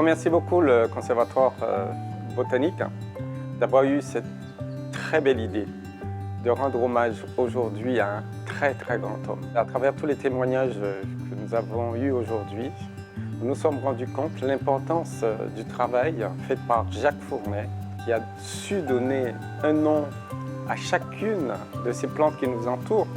remercie beaucoup le Conservatoire botanique d'avoir eu cette très belle idée de rendre hommage aujourd'hui à un très grand homme. À travers tous les témoignages que nous avons eus aujourd'hui, nous nous sommes rendus compte de l'importance du travail fait par Jacques Fournet, qui a su donner un nom à chacune de ces plantes qui nous entourent.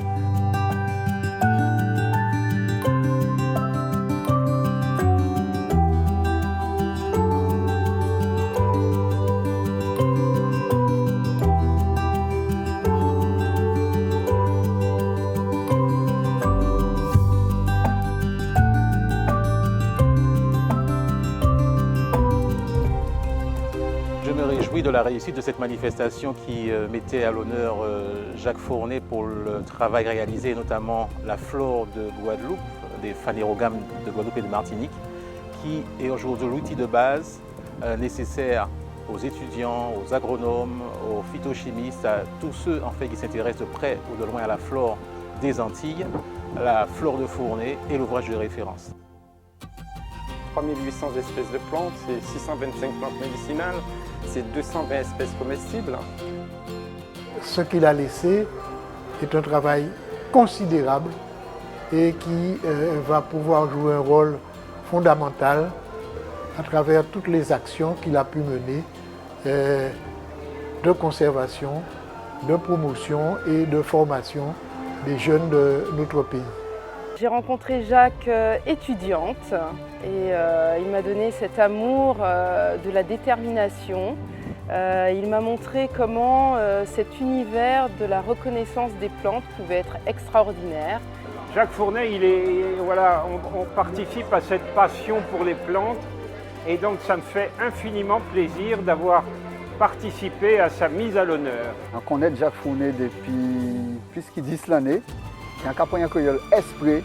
Je me réjouis de la réussite de cette manifestation qui mettait à l'honneur Jacques Fournet pour le travail réalisé, notamment la flore de Guadeloupe, des phanérogames de Guadeloupe et de Martinique, qui est aujourd'hui l'outil de base nécessaire aux étudiants, aux agronomes, aux phytochimistes, à tous ceux en fait, qui s'intéressent de près ou de loin à la flore des Antilles. La flore de Fournet est l'ouvrage de référence. 3800 espèces de plantes, c'est 625 plantes médicinales, c'est 220 espèces comestibles. Ce qu'il a laissé est un travail considérable et qui va pouvoir jouer un rôle fondamental à travers toutes les actions qu'il a pu mener de conservation, de promotion et de formation des jeunes de notre pays. J'ai rencontré Jacques étudiante et il m'a donné cet amour de la détermination. Il m'a montré comment cet univers de la reconnaissance des plantes pouvait être extraordinaire. Jacques Fournet, on participe à cette passion pour les plantes et donc ça me fait infiniment plaisir d'avoir participé à sa mise à l'honneur. On connaît Jacques Fournet depuis plus de 10 années. Il y a un capoyen créole esprit,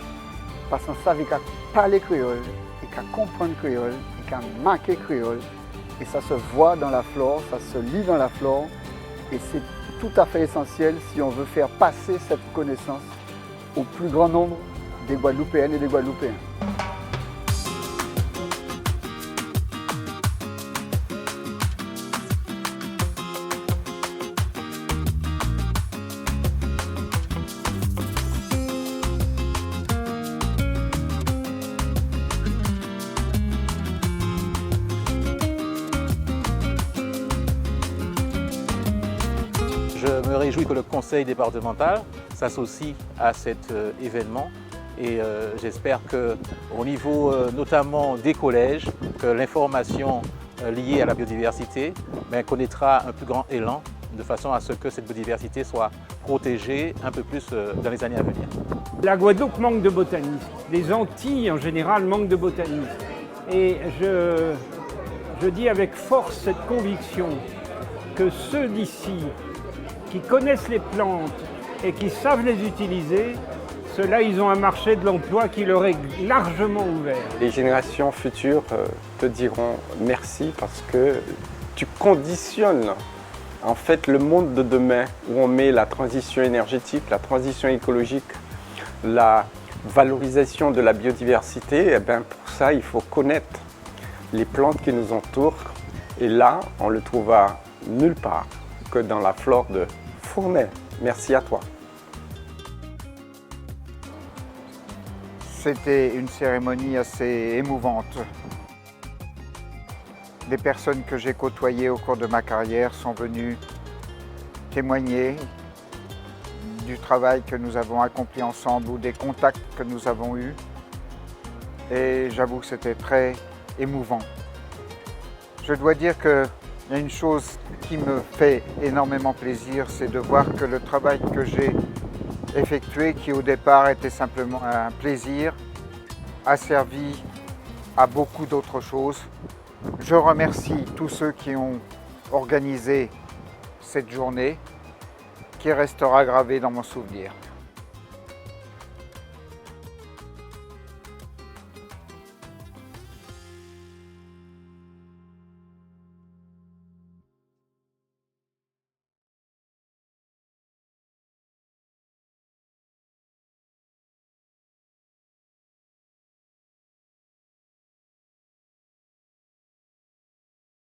parce qu'on savait qu'à parler créole, et qu'à comprendre créole, et qu'à marquer créole. Et ça se voit dans la flore, ça se lit dans la flore. Et c'est tout à fait essentiel si on veut faire passer cette connaissance au plus grand nombre des Guadeloupéennes et des Guadeloupéens. Je me réjouis que le conseil départemental s'associe à cet événement et j'espère qu'au niveau notamment des collèges, que l'information liée à la biodiversité connaîtra un plus grand élan de façon à ce que cette biodiversité soit protégée un peu plus dans les années à venir. La Guadeloupe manque de botanistes, les Antilles en général manquent de botanistes. Et je dis avec force cette conviction que ceux d'ici qui connaissent les plantes et qui savent les utiliser, ceux-là, ils ont un marché de l'emploi qui leur est largement ouvert. Les générations futures te diront merci parce que tu conditionnes en fait le monde de demain où on met la transition énergétique, la transition écologique, la valorisation de la biodiversité. Et bien pour ça, il faut connaître les plantes qui nous entourent. Et là, on le trouvera nulle part que dans la flore de Fournet. Merci à toi. C'était une cérémonie assez émouvante. Des personnes que j'ai côtoyées au cours de ma carrière sont venues témoigner du travail que nous avons accompli ensemble ou des contacts que nous avons eus. Et j'avoue que c'était très émouvant. Je dois dire qu'il y a une chose qui me fait énormément plaisir, c'est de voir que le travail que j'ai effectué, qui au départ était simplement un plaisir, a servi à beaucoup d'autres choses. Je remercie tous ceux qui ont organisé cette journée, qui restera gravée dans mon souvenir.